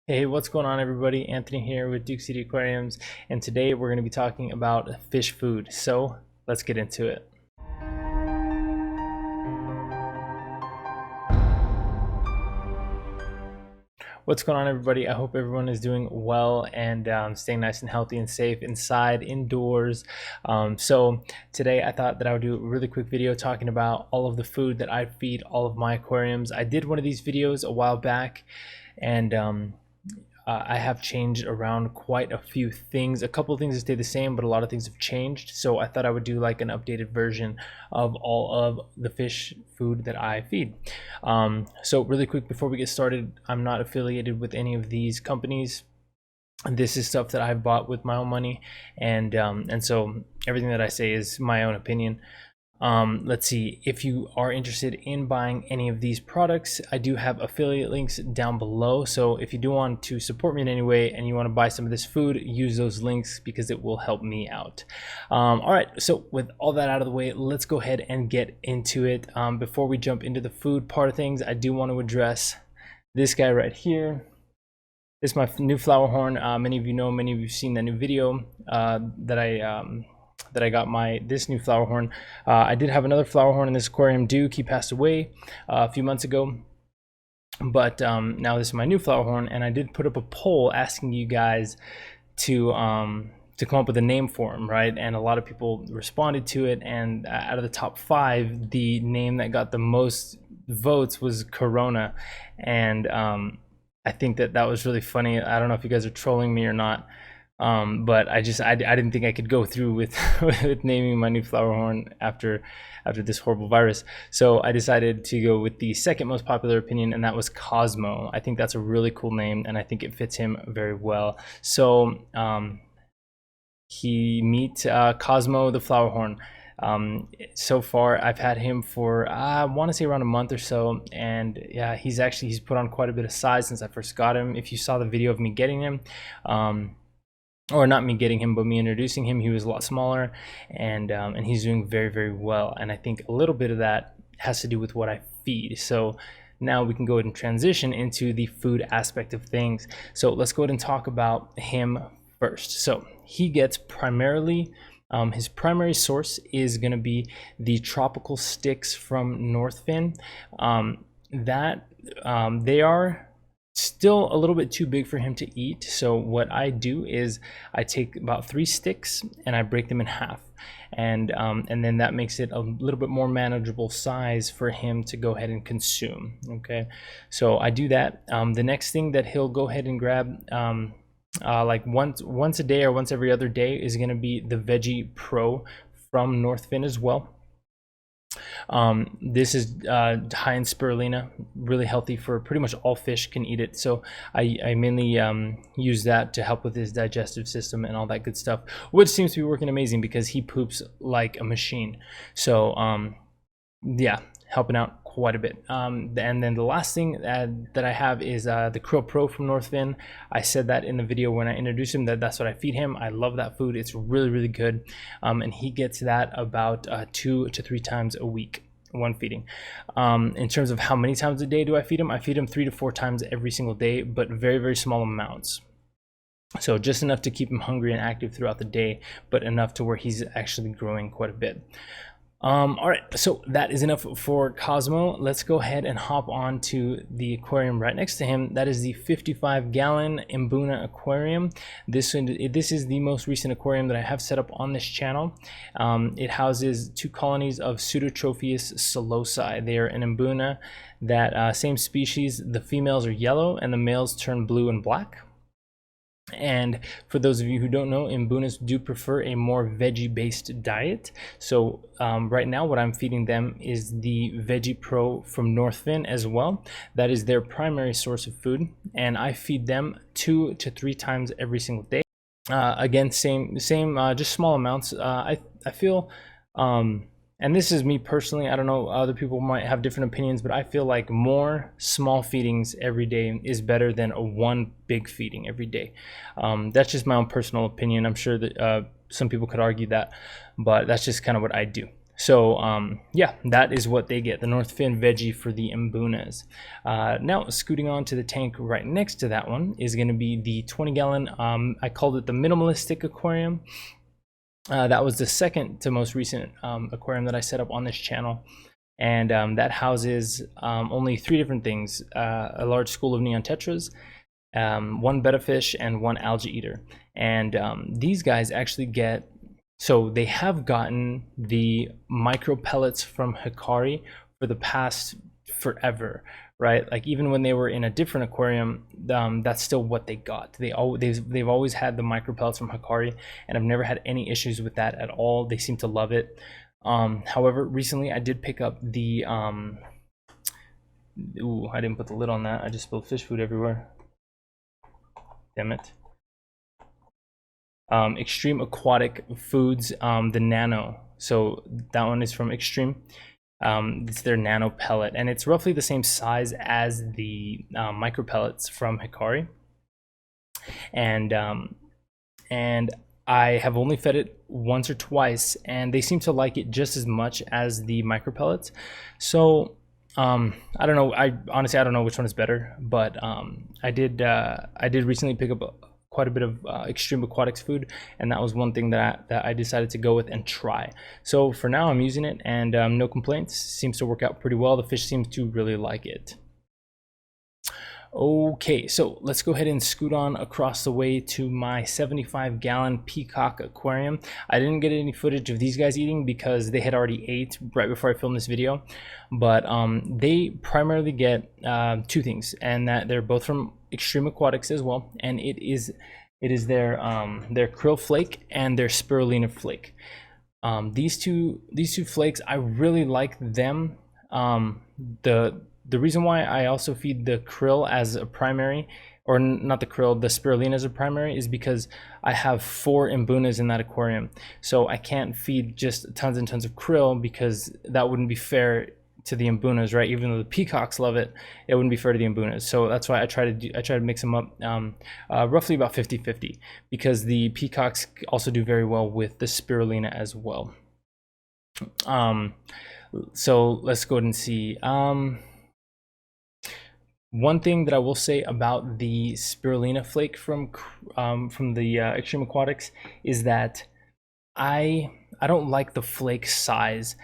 Hey, what's going on, everybody? Anthony here with Duke City Aquariums, and today we're going to be talking about fish food. So let's get into it. What's going on, everybody? I hope everyone is doing well and staying nice and healthy and safe inside, indoors. So today I thought that I would do a really quick video talking about all of the food that I feed all of my aquariums. I did one of these videos a while back, and I have changed around quite a few things. A couple of things have stayed the same, but a lot of things have changed. So I thought I would do like an updated version of all of the fish food that I feed. So really quick before we get started, I'm not affiliated with any of these companies. This is stuff that I've bought with my own money, and so everything that I say is my own opinion. Let's see, if you are interested in buying any of these products, I do have affiliate links down below. So if you do want to support me in any way and you want to buy some of this food, use those links because it will help me out. All right, so with all that out of the way, let's go ahead and get into it. Before we jump into the food part of things, I do want to address this guy right here. This is my new flower horn. Many of you know, many of you have seen that new video that I got this new flower horn. I did have another flower horn in this aquarium, Duke. He passed away a few months ago, but now this is my new flower horn, and I did put up a poll asking you guys to come up with a name for him, right? And a lot of people responded to it, and out of the top 5, the name that got the most votes was Corona, and I think that was really funny. I don't know if you guys are trolling me or not. But I didn't think I could go through with naming my new flower horn after this horrible virus. So I decided to go with the second most popular opinion, and that was Cosmo. I think that's a really cool name, and I think it fits him very well. So meet Cosmo the flower horn. So far I've had him for I want to say around a month or so, and yeah, he's put on quite a bit of size since I first got him. If you saw the video of me getting him, or not me getting him, but me introducing him, he was a lot smaller, and he's doing very, very well. And I think a little bit of that has to do with what I feed. So now we can go ahead and transition into the food aspect of things. So let's go ahead and talk about him first. So he gets primarily, his primary source is going to be the tropical sticks from Northfin. They are still a little bit too big for him to eat. So what I do is I take about 3 sticks and I break them in half, and then that makes it a little bit more manageable size for him to go ahead and consume. Okay, so I do that. The next thing that he'll go ahead and grab like once a day or once every other day is going to be the Veggie Pro from Northfin as well. This is high in spirulina, really healthy for pretty much all fish can eat it. So I mainly use that to help with his digestive system and all that good stuff, which seems to be working amazing because he poops like a machine. So yeah, helping out quite a bit. And then the last thing that I have is the Krill Pro from Northfin. I said that in the video when I introduced him, that's what I feed him. I love that food. It's really, really good. And he gets that about 2 to 3 times a week, one feeding. In terms of how many times a day do I feed him 3 to 4 times every single day, but very, very small amounts. So just enough to keep him hungry and active throughout the day, but enough to where he's actually growing quite a bit. All right, so that is enough for Cosmo. Let's go ahead and hop on to the aquarium right next to him. That is the 55-gallon Mbuna aquarium. This is the most recent aquarium that I have set up on this channel. It houses 2 colonies of Pseudotropheus solosi. They are an Mbuna, that same species. The females are yellow and the males turn blue and black. And for those of you who don't know, Mbunas do prefer a more veggie-based diet. So right now what I'm feeding them is the Veggie Pro from Northfin as well. That is their primary source of food, and I feed them 2 to 3 times every single day. Again, same just small amounts. I feel and this is me personally, I don't know, other people might have different opinions, but I feel like more small feedings every day is better than one big feeding every day. That's just my own personal opinion. I'm sure that some people could argue that, but that's just kind of what I do. So yeah, that is what they get, the North Fin veggie for the Mbunas. Now scooting on to the tank right next to that one is going to be the 20-gallon, I called it the Minimalistic Aquarium. That was the second to most recent aquarium that I set up on this channel. And that houses only 3 different things: a large school of neon tetras, 1 betta fish, and 1 algae eater. And these guys actually get, so they have gotten the micro pellets from Hikari for the past forever, right? Like even when they were in a different aquarium, that's still what they got. They've always had the micro pellets from Hikari, and I've never had any issues with that at all. They seem to love it. However, recently I did pick up the ooh, I didn't put the lid on that. I just spilled fish food everywhere. Damn it. Extreme Aquatic Foods, the Nano. So that one is from Extreme. It's their Nano Pellet, and it's roughly the same size as the micro pellets from Hikari. And I have only fed it once or twice, and they seem to like it just as much as the micro pellets. So I don't know. Honestly I don't know which one is better, but I did recently pick up quite a bit of Extreme Aquatics food, and that was one thing that I decided to go with and try. So for now I'm using it, and no complaints. Seems to work out pretty well. The fish seems to really like it. Okay, so let's go ahead and scoot on across the way to my 75-gallon Peacock aquarium. I didn't get any footage of these guys eating because they had already ate right before I filmed this video, but they primarily get 2 things, and that they're both from Extreme Aquatics as well, and it is their krill flake and their spirulina flake. These two flakes, I really like them. The reason why I also feed the krill as a primary, or not the krill, the spirulina as a primary, is because I have 4 Mbunas in that aquarium. So I can't feed just tons and tons of krill because that wouldn't be fair to the Mbunas, right? Even though the peacocks love it, it wouldn't be fair to the Mbunas. So that's why I try to mix them up roughly about 50-50, because the peacocks also do very well with the spirulina as well. So let's go ahead and see. One thing that I will say about the spirulina flake from the Extreme Aquatics is that I don't like the flake size.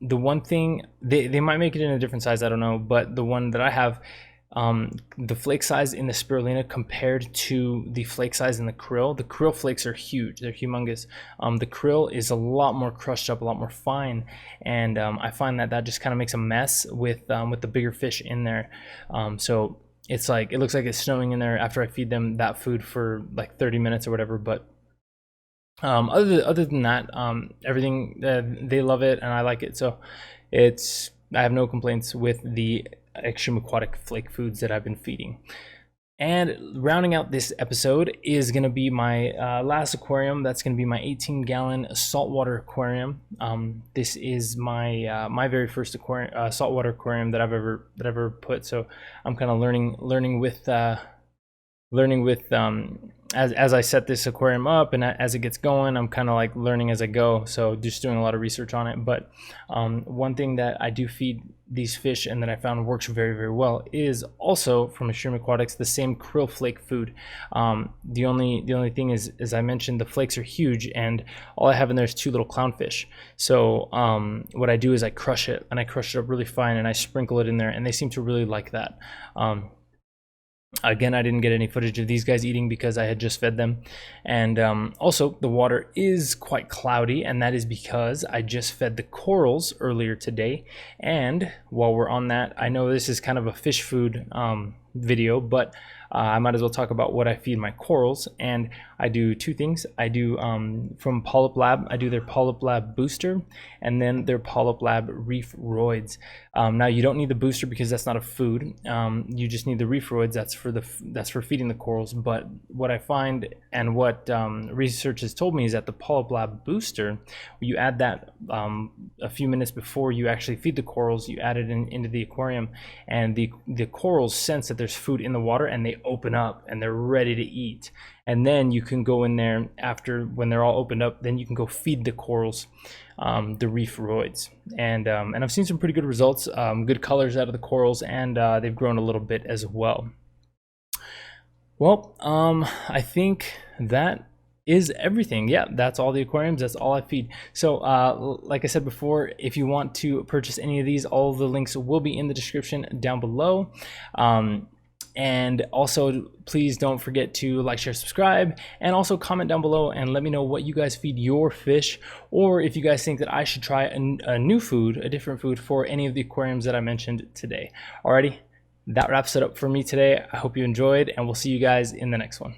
The one thing, they might make it in a different size, I don't know, but the one that I have, the flake size in the spirulina compared to the flake size in the krill flakes are huge. They're humongous. The krill is a lot more crushed up, a lot more fine, and I find that just kind of makes a mess with the bigger fish in there. So it's like, it looks like it's snowing in there after I feed them that food for like 30 minutes or whatever. But other than that, everything, they love it and I like it. So I have no complaints with the Extreme Aquatic flake foods that I've been feeding. And rounding out this episode is going to be my last aquarium. That's going to be my 18-gallon saltwater aquarium. This is my my very first aquarium, saltwater aquarium that I've ever put. So I'm kind of learning with as I set this aquarium up, and as it gets going, I'm kind of like learning as I go. So just doing a lot of research on it. But one thing that I do feed these fish and that I found works very, very well is also from Extreme Aquatics, the same krill flake food. The only thing is, as I mentioned, the flakes are huge, and all I have in there is 2 little clownfish. So what I do is I crush it, and I crush it up really fine, and I sprinkle it in there, and they seem to really like that. Again, I didn't get any footage of these guys eating because I had just fed them. And also, the water is quite cloudy, and that is because I just fed the corals earlier today. And while we're on that, I know this is kind of a fish food video, but I might as well talk about what I feed my corals. And I do 2 things. I do from Polyp Lab, I do their Polyp Lab booster, and then their Polyp Lab reef roids. Now you don't need the booster because that's not a food. You just need the reef roids. That's for feeding the corals. But what I find, and what research has told me, is that the Polyp Lab booster, you add that a few minutes before you actually feed the corals. You add it into the aquarium, and the corals sense that there's food in the water and they open up and they're ready to eat. And then you can go in there after, when they're all opened up, then you can go feed the corals, the reef roids. And I've seen some pretty good results, good colors out of the corals, and they've grown a little bit as well. Well, I think that is everything. Yeah, that's all the aquariums, that's all I feed. So like I said before, if you want to purchase any of these, all of the links will be in the description down below. And also, please don't forget to like, share, subscribe, and also comment down below and let me know what you guys feed your fish, or if you guys think that I should try a new food, a different food for any of the aquariums that I mentioned today. Alrighty, that wraps it up for me today. I hope you enjoyed, and we'll see you guys in the next one.